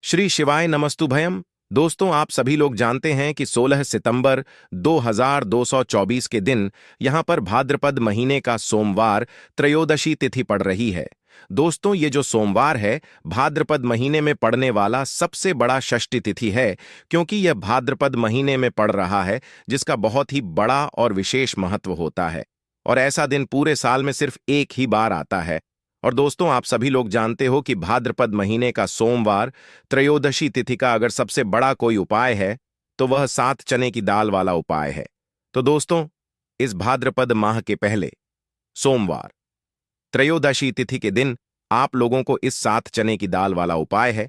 श्री शिवाय नमस्तुभयम। दोस्तों, आप सभी लोग जानते हैं कि 16 सितंबर 2224 के दिन यहां पर भाद्रपद महीने का सोमवार त्रयोदशी तिथि पड़ रही है। दोस्तों, ये जो सोमवार है भाद्रपद महीने में पड़ने वाला सबसे बड़ा षष्ठी तिथि है, क्योंकि यह भाद्रपद महीने में पड़ रहा है, जिसका बहुत ही बड़ा और विशेष महत्व होता है। और ऐसा दिन पूरे साल में सिर्फ एक ही बार आता है। और दोस्तों, आप सभी लोग जानते हो कि भाद्रपद महीने का सोमवार त्रयोदशी तिथि का अगर सबसे बड़ा कोई उपाय है तो वह 7 चने की दाल वाला उपाय है। तो दोस्तों, इस भाद्रपद माह के पहले सोमवार त्रयोदशी तिथि के दिन आप लोगों को इस 7 चने की दाल वाला उपाय है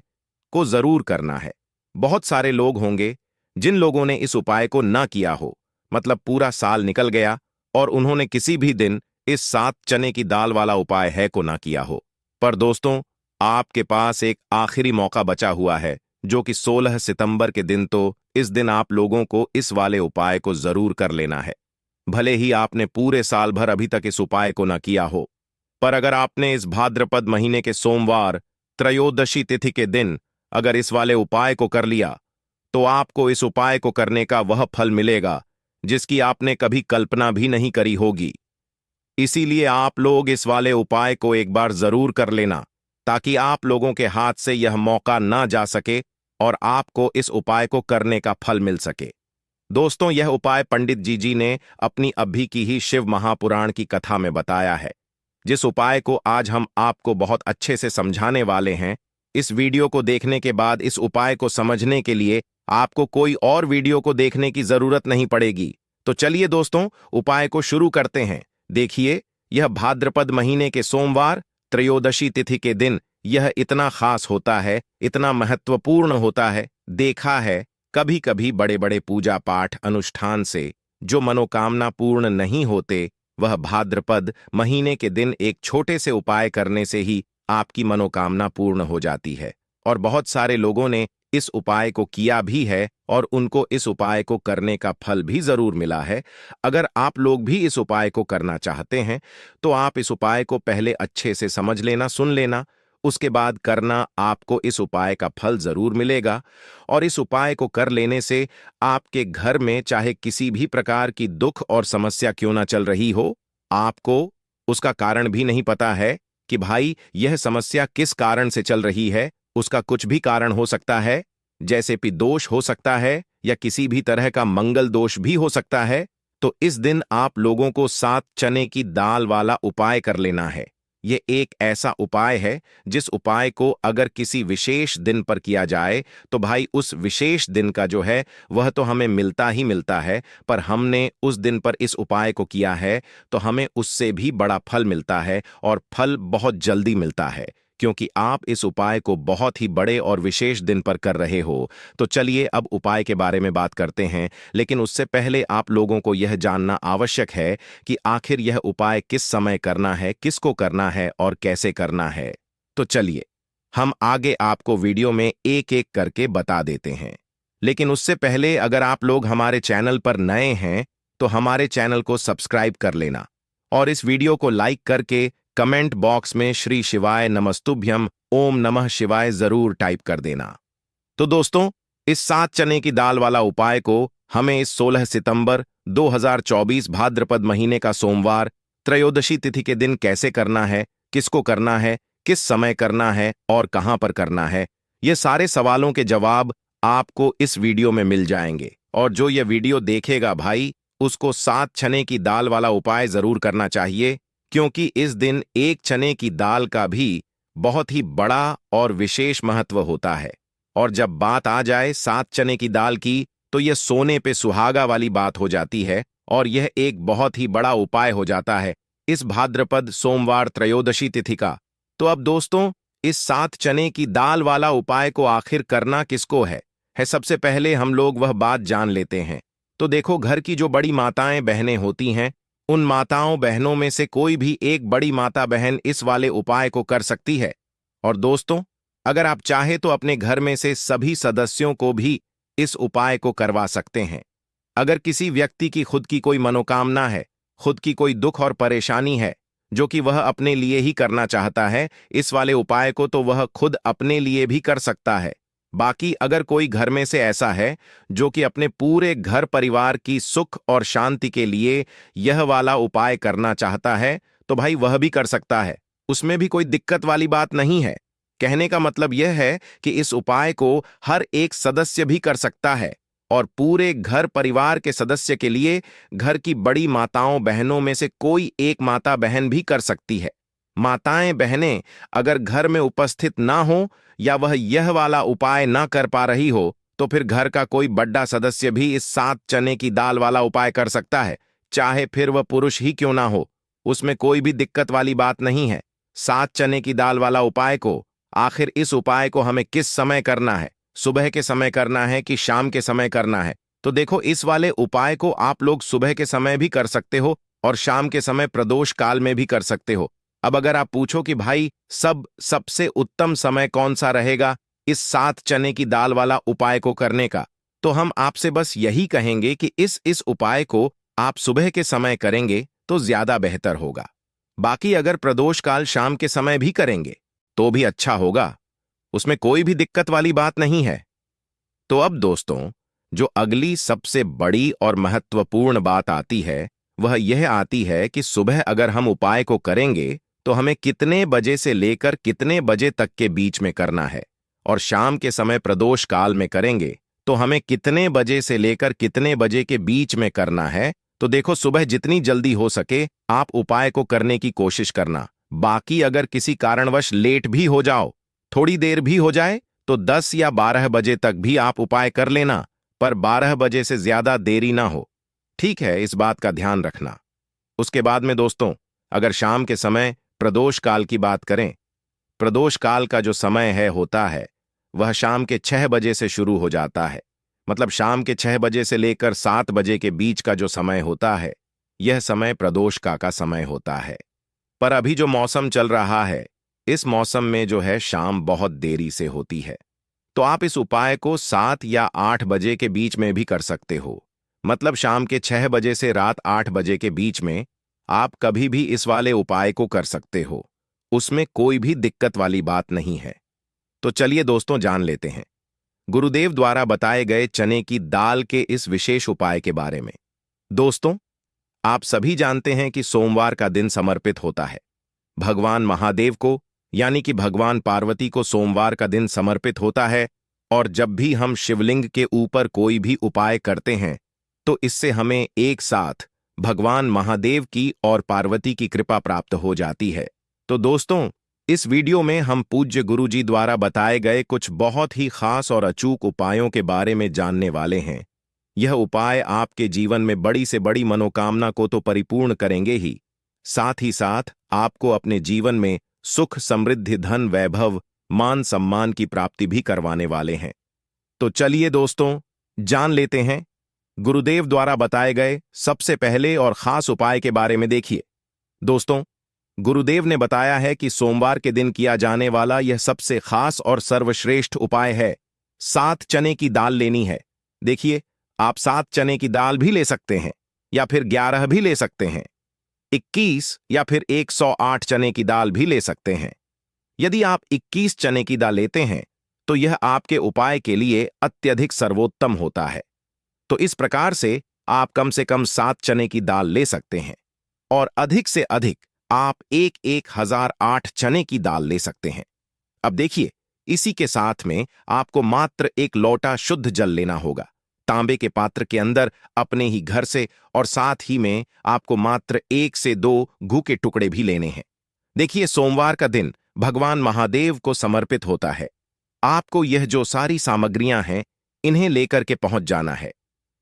को जरूर करना है। बहुत सारे लोग होंगे जिन लोगों ने इस उपाय को ना किया हो, मतलब पूरा साल निकल गया और उन्होंने किसी भी दिन इस 7 चने की दाल वाला उपाय है को ना किया हो। पर दोस्तों, आपके पास एक आखिरी मौका बचा हुआ है, जो कि 16 सितंबर के दिन। तो इस दिन आप लोगों को इस वाले उपाय को जरूर कर लेना है। भले ही आपने पूरे साल भर अभी तक इस उपाय को ना किया हो, पर अगर आपने इस भाद्रपद महीने के सोमवार त्रयोदशी तिथि के दिन अगर इस वाले उपाय को कर लिया, तो आपको इस उपाय को करने का वह फल मिलेगा जिसकी आपने कभी कल्पना भी नहीं करी होगी। इसीलिए आप लोग इस वाले उपाय को एक बार जरूर कर लेना, ताकि आप लोगों के हाथ से यह मौका ना जा सके और आपको इस उपाय को करने का फल मिल सके। दोस्तों, यह उपाय पंडित जी ने अपनी अभी की ही शिव महापुराण की कथा में बताया है, जिस उपाय को आज हम आपको बहुत अच्छे से समझाने वाले हैं। इस वीडियो को देखने के बाद इस उपाय को समझने के लिए आपको कोई और वीडियो को देखने की जरूरत नहीं पड़ेगी। तो चलिए दोस्तों, उपाय को शुरू करते हैं। देखिए, यह भाद्रपद महीने के सोमवार त्रयोदशी तिथि के दिन यह इतना खास होता है, इतना महत्वपूर्ण होता है। देखा है कभी कभी बड़े बड़े पूजा पाठ अनुष्ठान से जो मनोकामना पूर्ण नहीं होते, वह भाद्रपद महीने के दिन एक छोटे से उपाय करने से ही आपकी मनोकामना पूर्ण हो जाती है। और बहुत सारे लोगों ने इस उपाय को किया भी है और उनको इस उपाय को करने का फल भी जरूर मिला है। अगर आप लोग भी इस उपाय को करना चाहते हैं तो आप इस उपाय को पहले अच्छे से समझ लेना, सुन लेना, उसके बाद करना। आपको इस उपाय का फल जरूर मिलेगा। और इस उपाय को कर लेने से आपके घर में चाहे किसी भी प्रकार की दुख और समस्या क्यों ना चल रही हो, आपको उसका कारण भी नहीं पता है कि भाई यह समस्या किस कारण से चल रही है। उसका कुछ भी कारण हो सकता है, जैसे पिदोष हो सकता है या किसी भी तरह का मंगल दोष भी हो सकता है। तो इस दिन आप लोगों को 7 चने की दाल वाला उपाय कर लेना है। ये एक ऐसा उपाय है जिस उपाय को अगर किसी विशेष दिन पर किया जाए तो भाई उस विशेष दिन का जो है वह तो हमें मिलता ही मिलता है, पर हमने उस दिन पर इस उपाय को किया है तो हमें उससे भी बड़ा फल मिलता है, और फल बहुत जल्दी मिलता है, क्योंकि आप इस उपाय को बहुत ही बड़े और विशेष दिन पर कर रहे हो। तो चलिए अब उपाय के बारे में बात करते हैं, लेकिन उससे पहले आप लोगों को यह जानना आवश्यक है कि आखिर यह उपाय किस समय करना है, किसको करना है और कैसे करना है। तो चलिए हम आगे आपको वीडियो में एक एक करके बता देते हैं। लेकिन उससे पहले अगर आप लोग हमारे चैनल पर नए हैं तो हमारे चैनल को सब्सक्राइब कर लेना और इस वीडियो को लाइक करके कमेंट बॉक्स में श्री शिवाय नमस्तुभ्यम ओम नमः शिवाय जरूर टाइप कर देना। तो दोस्तों, इस 7 चने की दाल वाला उपाय को हमें इस 16 सितंबर 2024 भाद्रपद महीने का सोमवार त्रयोदशी तिथि के दिन कैसे करना है, किसको करना है, किस समय करना है और कहां पर करना है, ये सारे सवालों के जवाब आपको इस वीडियो में मिल जाएंगे। और जो ये वीडियो देखेगा भाई, उसको 7 चने की दाल वाला उपाय जरूर करना चाहिए, क्योंकि इस दिन एक चने की दाल का भी बहुत ही बड़ा और विशेष महत्व होता है। और जब बात आ जाए 7 चने की दाल की, तो यह सोने पे सुहागा वाली बात हो जाती है और यह एक बहुत ही बड़ा उपाय हो जाता है इस भाद्रपद सोमवार त्रयोदशी तिथि का। तो अब दोस्तों, इस 7 चने की दाल वाला उपाय को आखिर करना किसको है सबसे पहले हम लोग वह बात जान लेते हैं। तो देखो, घर की जो बड़ी माताएं बहनें होती हैं, उन माताओं बहनों में से कोई भी एक बड़ी माता बहन इस वाले उपाय को कर सकती है। और दोस्तों, अगर आप चाहे तो अपने घर में से सभी सदस्यों को भी इस उपाय को करवा सकते हैं। अगर किसी व्यक्ति की खुद की कोई मनोकामना है, खुद की कोई दुख और परेशानी है जो कि वह अपने लिए ही करना चाहता है, इस वाले उपाय को तो वह खुद अपने लिए भी कर सकता है। बाकी अगर कोई घर में से ऐसा है जो कि अपने पूरे घर परिवार की सुख और शांति के लिए यह वाला उपाय करना चाहता है तो भाई वह भी कर सकता है, उसमें भी कोई दिक्कत वाली बात नहीं है। कहने का मतलब यह है कि इस उपाय को हर एक सदस्य भी कर सकता है और पूरे घर परिवार के सदस्य के लिए घर की बड़ी माताओं बहनों में से कोई एक माता बहन भी कर सकती है। माताएं बहनें अगर घर में उपस्थित ना हो या वह यह वाला उपाय ना कर पा रही हो तो फिर घर का कोई बड़ा सदस्य भी इस 7 चने की दाल वाला उपाय कर सकता है, चाहे फिर वह पुरुष ही क्यों ना हो। उसमें कोई भी दिक्कत वाली बात नहीं है। 7 चने की दाल वाला उपाय को आखिर इस उपाय को हमें किस समय करना है, सुबह के समय करना है कि शाम के समय करना है? तो देखो, इस वाले उपाय को आप लोग सुबह के समय भी कर सकते हो और शाम के समय प्रदोष काल में भी कर सकते हो। अब अगर आप पूछो कि भाई सबसे उत्तम समय कौन सा रहेगा इस 7 चने की दाल वाला उपाय को करने का, तो हम आपसे बस यही कहेंगे कि इस उपाय को आप सुबह के समय करेंगे तो ज्यादा बेहतर होगा। बाकी अगर प्रदोष काल शाम के समय भी करेंगे तो भी अच्छा होगा, उसमें कोई भी दिक्कत वाली बात नहीं है। तो अब दोस्तों, जो अगली सबसे बड़ी और महत्वपूर्ण बात आती है वह यह आती है कि सुबह अगर हम उपाय को करेंगे तो हमें कितने बजे से लेकर कितने बजे तक के बीच में करना है, और शाम के समय प्रदोष काल में करेंगे तो हमें कितने बजे से लेकर कितने बजे के बीच में करना है। तो देखो, सुबह जितनी जल्दी हो सके आप उपाय को करने की कोशिश करना। बाकी अगर किसी कारणवश लेट भी हो जाओ, थोड़ी देर भी हो जाए, तो 10 या 12 बजे तक भी आप उपाय कर लेना, पर 12 बजे से ज्यादा देरी ना हो। ठीक है, इस बात का ध्यान रखना। उसके बाद में दोस्तों, अगर शाम के समय प्रदोष काल की बात करें, प्रदोष काल का जो समय होता है वह शाम के 6 बजे से शुरू हो जाता है। मतलब शाम के 6 बजे से लेकर 7 बजे के बीच का जो समय होता है यह समय प्रदोष का समय होता है। पर अभी जो मौसम चल रहा है, इस मौसम में जो है शाम बहुत देरी से होती है, तो आप इस उपाय को 7 या 8 बजे के बीच में भी कर सकते हो। मतलब शाम के 6 बजे से रात 8 बजे के बीच में आप कभी भी इस वाले उपाय को कर सकते हो, उसमें कोई भी दिक्कत वाली बात नहीं है। तो चलिए दोस्तों, जान लेते हैं गुरुदेव द्वारा बताए गए चने की दाल के इस विशेष उपाय के बारे में। दोस्तों, आप सभी जानते हैं कि सोमवार का दिन समर्पित होता है भगवान महादेव को, यानी कि भगवान पार्वती को सोमवार का दिन समर्पित होता है। और जब भी हम शिवलिंग के ऊपर कोई भी उपाय करते हैं तो इससे हमें एक साथ भगवान महादेव की और पार्वती की कृपा प्राप्त हो जाती है। तो दोस्तों, इस वीडियो में हम पूज्य गुरुजी द्वारा बताए गए कुछ बहुत ही खास और अचूक उपायों के बारे में जानने वाले हैं। यह उपाय आपके जीवन में बड़ी से बड़ी मनोकामना को तो परिपूर्ण करेंगे ही, साथ ही साथ आपको अपने जीवन में सुख, समृद्धि, धन, वैभव, मान सम्मान की प्राप्ति भी करवाने वाले हैं। तो चलिए दोस्तों, जान लेते हैं गुरुदेव द्वारा बताए गए सबसे पहले और खास उपाय के बारे में। देखिए दोस्तों, गुरुदेव ने बताया है कि सोमवार के दिन किया जाने वाला यह सबसे खास और सर्वश्रेष्ठ उपाय है। 7 चने की दाल लेनी है। देखिए, आप 7 चने की दाल भी ले सकते हैं या फिर 11 भी ले सकते हैं, 21 या फिर 108 चने की दाल भी ले सकते हैं। यदि आप 21 चने की दाल लेते हैं तो यह आपके उपाय के लिए अत्यधिक सर्वोत्तम होता है। तो इस प्रकार से आप कम से कम 7 चने की दाल ले सकते हैं और अधिक से अधिक आप 1008 चने की दाल ले सकते हैं। अब देखिए, इसी के साथ में आपको मात्र 1 लोटा शुद्ध जल लेना होगा, तांबे के पात्र के अंदर अपने ही घर से, और साथ ही में आपको मात्र 1 से 2 घू के टुकड़े भी लेने हैं। देखिए, सोमवार का दिन भगवान महादेव को समर्पित होता है। आपको यह जो सारी सामग्रियां हैं इन्हें लेकर के पहुंच जाना है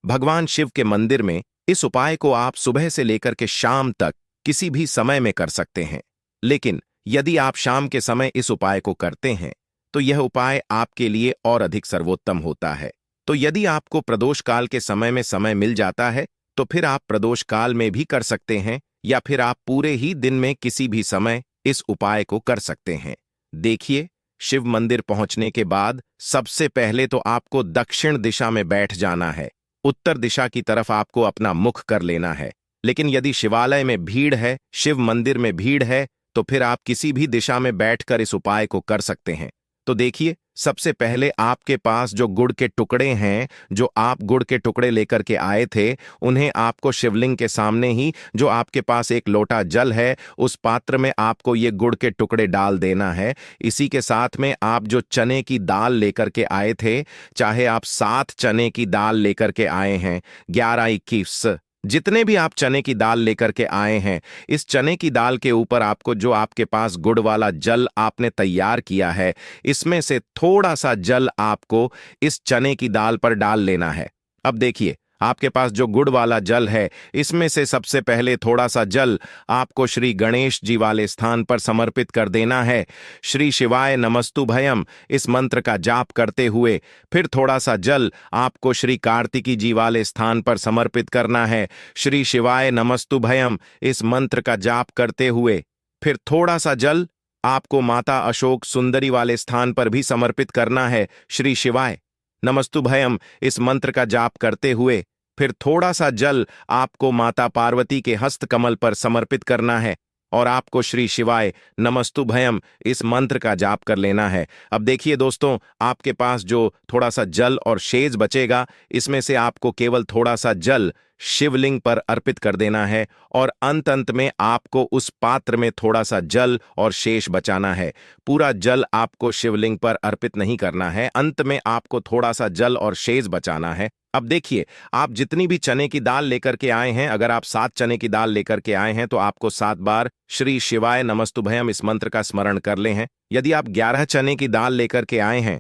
भगवान शिव के मंदिर में। इस उपाय को आप सुबह से लेकर के शाम तक किसी भी समय में कर सकते हैं, लेकिन यदि आप शाम के समय इस उपाय को करते हैं तो यह उपाय आपके लिए और अधिक सर्वोत्तम होता है। तो यदि आपको प्रदोष काल के समय में समय मिल जाता है तो फिर आप प्रदोष काल में भी कर सकते हैं, या फिर आप पूरे ही दिन में किसी भी समय इस उपाय को कर सकते हैं। देखिए, शिव मंदिर पहुंचने के बाद सबसे पहले तो आपको दक्षिण दिशा में बैठ जाना है। उत्तर दिशा की तरफ आपको अपना मुख कर लेना है। लेकिन यदि शिवालय में भीड़ है, शिव मंदिर में भीड़ है, तो फिर आप किसी भी दिशा में बैठकर इस उपाय को कर सकते हैं। तो देखिए, सबसे पहले आपके पास जो गुड़ के टुकड़े हैं, जो आप गुड़ के टुकड़े लेकर के आए थे, उन्हें आपको शिवलिंग के सामने ही, जो आपके पास एक लोटा जल है, उस पात्र में आपको ये गुड़ के टुकड़े डाल देना है। इसी के साथ में आप जो चने की दाल लेकर के आए थे, चाहे आप 7 चने की दाल लेकर के आए हैं, 11-21, जितने भी आप चने की दाल लेकर के आए हैं, इस चने की दाल के ऊपर आपको जो आपके पास गुड़ वाला जल आपने तैयार किया है, इसमें से थोड़ा सा जल आपको इस चने की दाल पर डाल लेना है। अब देखिए, आपके पास जो गुड़ वाला जल है, इसमें से सबसे पहले थोड़ा सा जल आपको श्री गणेश जी वाले स्थान पर समर्पित कर देना है। श्री शिवाय नमस्तुभयम इस मंत्र का जाप करते हुए फिर थोड़ा सा जल आपको श्री कार्तिकी जी वाले स्थान पर समर्पित करना है। श्री शिवाय नमस्तुभयम इस मंत्र का जाप करते हुए फिर थोड़ा सा जल आपको माता अशोक सुंदरी वाले स्थान पर भी समर्पित करना है। श्री शिवाय नमस्तुभयम इस मंत्र का जाप करते हुए फिर थोड़ा सा जल आपको माता पार्वती के हस्त कमल पर समर्पित करना है और आपको श्री शिवाय नमस्तुभयम इस मंत्र का जाप कर लेना है। अब देखिए दोस्तों, आपके पास जो थोड़ा सा जल और शेष बचेगा, इसमें से आपको केवल थोड़ा सा जल शिवलिंग पर अर्पित कर देना है और अंत में आपको उस पात्र में थोड़ा सा जल और शेष बचाना है। पूरा जल आपको शिवलिंग पर अर्पित नहीं करना है, अंत में आपको थोड़ा सा जल और शेष बचाना है। अब देखिए, आप जितनी भी चने की दाल लेकर के आए हैं, अगर आप 7 चने की दाल लेकर के आए हैं तो आपको 7 बार श्री शिवाय नमस्तुभयम इस मंत्र का स्मरण कर ले हैं। यदि आप 11 चने की दाल लेकर के आए हैं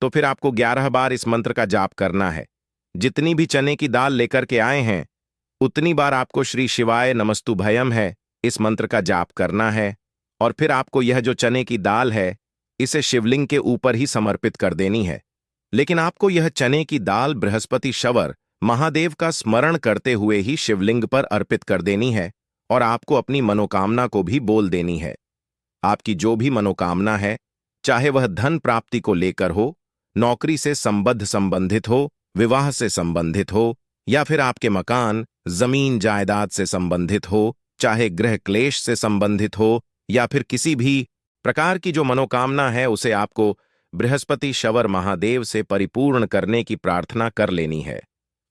तो फिर आपको 11 बार इस मंत्र का जाप करना है। जितनी भी चने की दाल लेकर के आए हैं, उतनी बार आपको श्री शिवाय नमस्तुभयम है इस मंत्र का जाप करना है और फिर आपको यह जो चने की दाल है, इसे शिवलिंग के ऊपर ही समर्पित कर देनी है। लेकिन आपको यह चने की दाल बृहस्पति शवर महादेव का स्मरण करते हुए ही शिवलिंग पर अर्पित कर देनी है और आपको अपनी मनोकामना को भी बोल देनी है। आपकी जो भी मनोकामना है, चाहे वह धन प्राप्ति को लेकर हो, नौकरी से संबंधित हो, विवाह से संबंधित हो, या फिर आपके मकान, जमीन जायदाद से संबंधित हो, चाहे गृह क्लेश से संबंधित हो, या फिर किसी भी प्रकार की जो मनोकामना है, उसे आपको बृहस्पति शवर महादेव से परिपूर्ण करने की प्रार्थना कर लेनी है।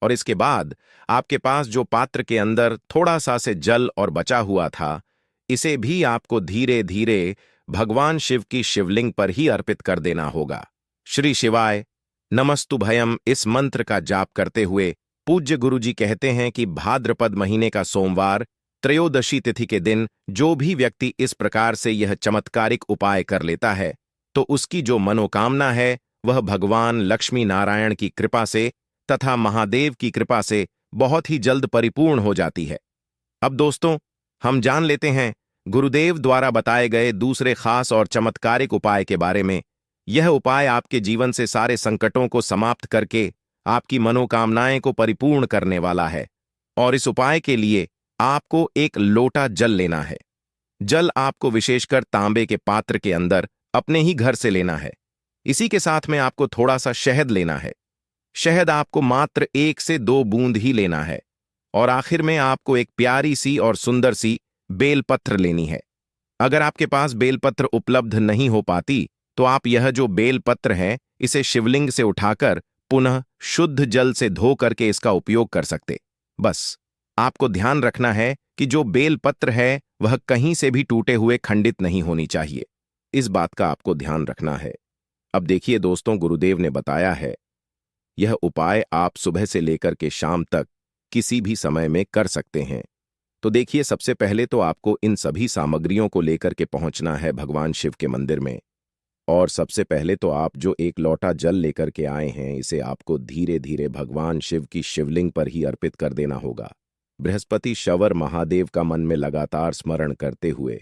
और इसके बाद आपके पास जो पात्र के अंदर थोड़ा सा से जल और बचा हुआ था, इसे भी आपको धीरे धीरे भगवान शिव की शिवलिंग पर ही अर्पित कर देना होगा। श्री शिवाय नमस्तुभयम इस मंत्र का जाप करते हुए पूज्य गुरुजी कहते हैं कि भाद्रपद महीने का सोमवार त्रयोदशी तिथि के दिन जो भी व्यक्ति इस प्रकार से यह चमत्कारिक उपाय कर लेता है, तो उसकी जो मनोकामना है वह भगवान लक्ष्मी नारायण की कृपा से तथा महादेव की कृपा से बहुत ही जल्द परिपूर्ण हो जाती है। अब दोस्तों, हम जान लेते हैं गुरुदेव द्वारा बताए गए दूसरे खास और चमत्कारिक उपाय के बारे में। यह उपाय आपके जीवन से सारे संकटों को समाप्त करके आपकी मनोकामनाएं को परिपूर्ण करने वाला है। और इस उपाय के लिए आपको एक लोटा जल लेना है। जल आपको विशेषकर तांबे के पात्र के अंदर अपने ही घर से लेना है। इसी के साथ में आपको थोड़ा सा शहद लेना है। शहद आपको मात्र 1 से 2 बूंद ही लेना है। और आखिर में आपको एक प्यारी सी और सुंदर सी बेलपत्र लेनी है। अगर आपके पास बेलपत्र उपलब्ध नहीं हो पाती, तो आप यह जो बेलपत्र है, इसे शिवलिंग से उठाकर पुनः शुद्ध जल से धो करके इसका उपयोग कर सकते। बस आपको ध्यान रखना है कि जो बेलपत्र है वह कहीं से भी टूटे हुए खंडित नहीं होनी चाहिए। इस बात का आपको ध्यान रखना है। अब देखिए दोस्तों, गुरुदेव ने बताया है यह उपाय आप सुबह से लेकर के शाम तक किसी भी समय में कर सकते हैं। तो देखिए, सबसे पहले तो आपको इन सभी सामग्रियों को लेकर के पहुंचना है भगवान शिव के मंदिर में। और सबसे पहले तो आप जो एक लोटा जल लेकर के आए हैं, इसे आपको धीरे धीरे भगवान शिव की शिवलिंग पर ही अर्पित कर देना होगा, बृहस्पति शवर महादेव का मन में लगातार स्मरण करते हुए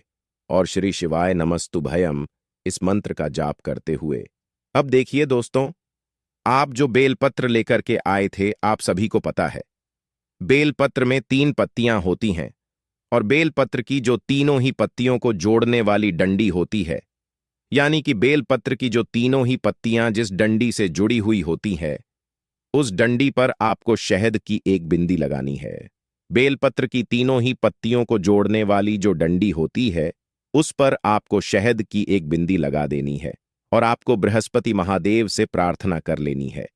और श्री शिवाय नमस्तुभयम इस मंत्र का जाप करते हुए। अब देखिए दोस्तों, आप जो बेलपत्र लेकर के आए थे, आप सभी को पता है बेलपत्र में 3 पत्तियां होती हैं और बेलपत्र की जो तीनों ही पत्तियों को जोड़ने वाली डंडी होती है, यानी कि बेलपत्र की जो तीनों ही पत्तियां जिस डंडी से जुड़ी हुई होती है, उस डंडी पर आपको शहद की एक बिंदी लगानी है। बेलपत्र की तीनों ही पत्तियों को जोड़ने वाली जो डंडी होती है, उस पर आपको शहद की एक बिंदी लगा देनी है और आपको बृहस्पति महादेव से प्रार्थना कर लेनी है।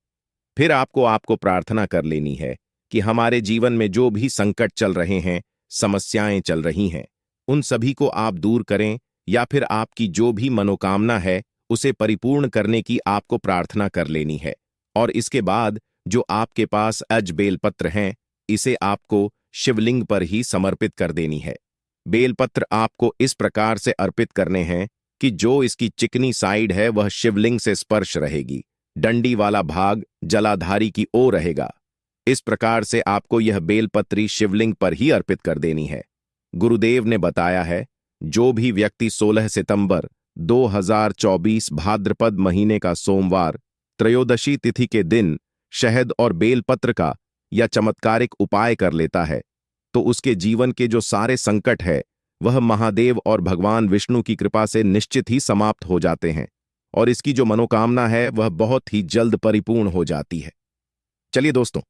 फिर आपको प्रार्थना कर लेनी है कि हमारे जीवन में जो भी संकट चल रहे हैं, समस्याएं चल रही हैं, उन सभी को आप दूर करें, या फिर आपकी जो भी मनोकामना है उसे परिपूर्ण करने की आपको प्रार्थना कर लेनी है। और इसके बाद जो आपके पास बेलपत्र हैं, इसे आपको शिवलिंग पर ही समर्पित कर देनी है। बेलपत्र आपको इस प्रकार से अर्पित करने हैं कि जो इसकी चिकनी साइड है वह शिवलिंग से स्पर्श रहेगी, डंडी वाला भाग जलाधारी की ओर रहेगा। इस प्रकार से आपको यह बेलपत्री शिवलिंग पर ही अर्पित कर देनी है। गुरुदेव ने बताया है, जो भी व्यक्ति 16 सितंबर 2024 भाद्रपद महीने का सोमवार त्रयोदशी तिथि के दिन शहद और बेलपत्र का या चमत्कारिक उपाय कर लेता है, तो उसके जीवन के जो सारे संकट है वह महादेव और भगवान विष्णु की कृपा से निश्चित ही समाप्त हो जाते हैं, और इसकी जो मनोकामना है वह बहुत ही जल्द परिपूर्ण हो जाती है। चलिए दोस्तों,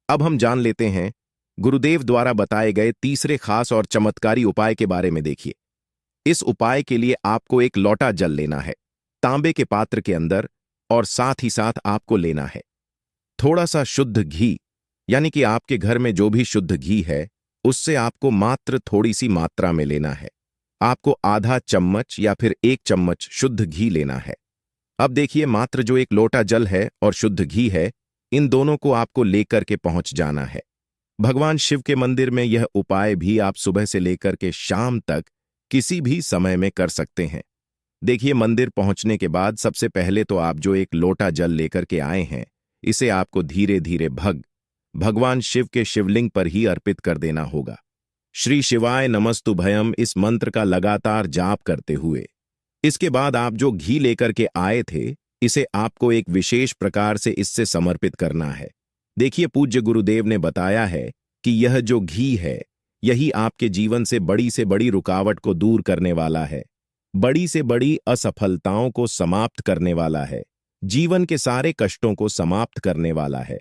अब हम जान लेते हैं गुरुदेव द्वारा बताए गए तीसरे खास और चमत्कारी उपाय के बारे में। देखिए, इस उपाय के लिए आपको एक लोटा जल लेना है, तांबे के पात्र के अंदर, और साथ ही साथ आपको लेना है थोड़ा सा शुद्ध घी, यानी कि आपके घर में जो भी शुद्ध घी है उससे आपको मात्र थोड़ी सी मात्रा में लेना है। आपको आधा चम्मच या फिर 1 चम्मच शुद्ध घी लेना है। अब देखिए, मात्र जो एक लोटा जल है और शुद्ध घी है, इन दोनों को आपको लेकर के पहुंच जाना है। भगवान शिव के मंदिर में यह उपाय भी आप सुबह से लेकर के शाम तक किसी भी समय में कर सकते हैं। देखिए, मंदिर पहुंचने के बाद सबसे पहले तो आप जो एक लोटा जल लेकर के आए हैं, इसे आपको धीरे धीरे भगवान शिव के शिवलिंग पर ही अर्पित कर देना होगा। श्री शिवाय नमस्तुभयम इस मंत्र का लगातार जाप करते हुए। इसके बाद आप जो घी लेकर के आए थे, इसे आपको एक विशेष प्रकार से इससे समर्पित करना है। देखिए, पूज्य गुरुदेव ने बताया है कि यह जो घी है, यही आपके जीवन से बड़ी रुकावट को दूर करने वाला है, बड़ी से बड़ी असफलताओं को समाप्त करने वाला है, जीवन के सारे कष्टों को समाप्त करने वाला है।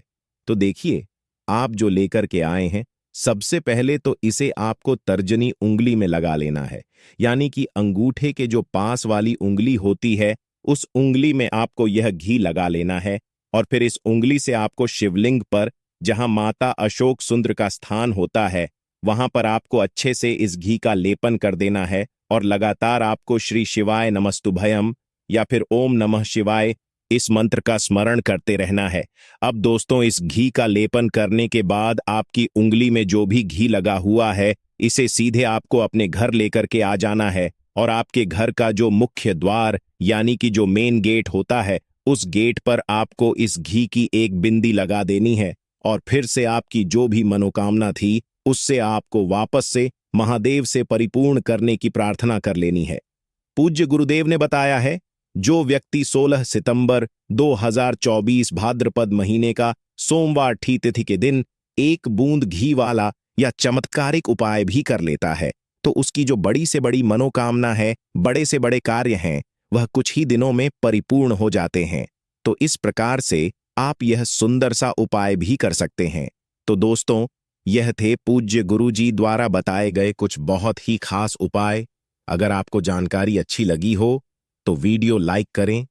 तो देखिए, आप जो लेकर के आए हैं, सबसे पहले तो इसे आपको तर्जनी उंगली में लगा लेना है, यानी कि अंगूठे के जो पास वाली उंगली होती है, उस उंगली में आपको यह घी लगा लेना है। और फिर इस उंगली से आपको शिवलिंग पर, जहां माता अशोक सुंदर का स्थान होता है, वहां पर आपको अच्छे से इस घी का लेपन कर देना है, और लगातार आपको श्री शिवाय नमस्तुभयम या फिर ओम नमः शिवाय इस मंत्र का स्मरण करते रहना है। अब दोस्तों, इस घी का लेपन करने के बाद आपकी उंगली में जो भी घी लगा हुआ है, इसे सीधे आपको अपने घर लेकर के आ जाना है, और आपके घर का जो मुख्य द्वार यानी कि जो मेन गेट होता है, उस गेट पर आपको इस घी की एक बिंदी लगा देनी है। और फिर से आपकी जो भी मनोकामना थी उससे आपको वापस से महादेव से परिपूर्ण करने की प्रार्थना कर लेनी है। पूज्य गुरुदेव ने बताया है, जो व्यक्ति 16 सितंबर 2024 भाद्रपद महीने का सोमवार ठी तिथि के दिन 1 बूंद घी वाला या चमत्कारिक उपाय भी कर लेता है, तो उसकी जो बड़ी से बड़ी मनोकामना है, बड़े से बड़े कार्य हैं, वह कुछ ही दिनों में परिपूर्ण हो जाते हैं। तो इस प्रकार से आप यह सुंदर सा उपाय भी कर सकते हैं। तो दोस्तों, यह थे पूज्य गुरुजी द्वारा बताए गए कुछ बहुत ही खास उपाय। अगर आपको जानकारी अच्छी लगी हो तो वीडियो लाइक करें,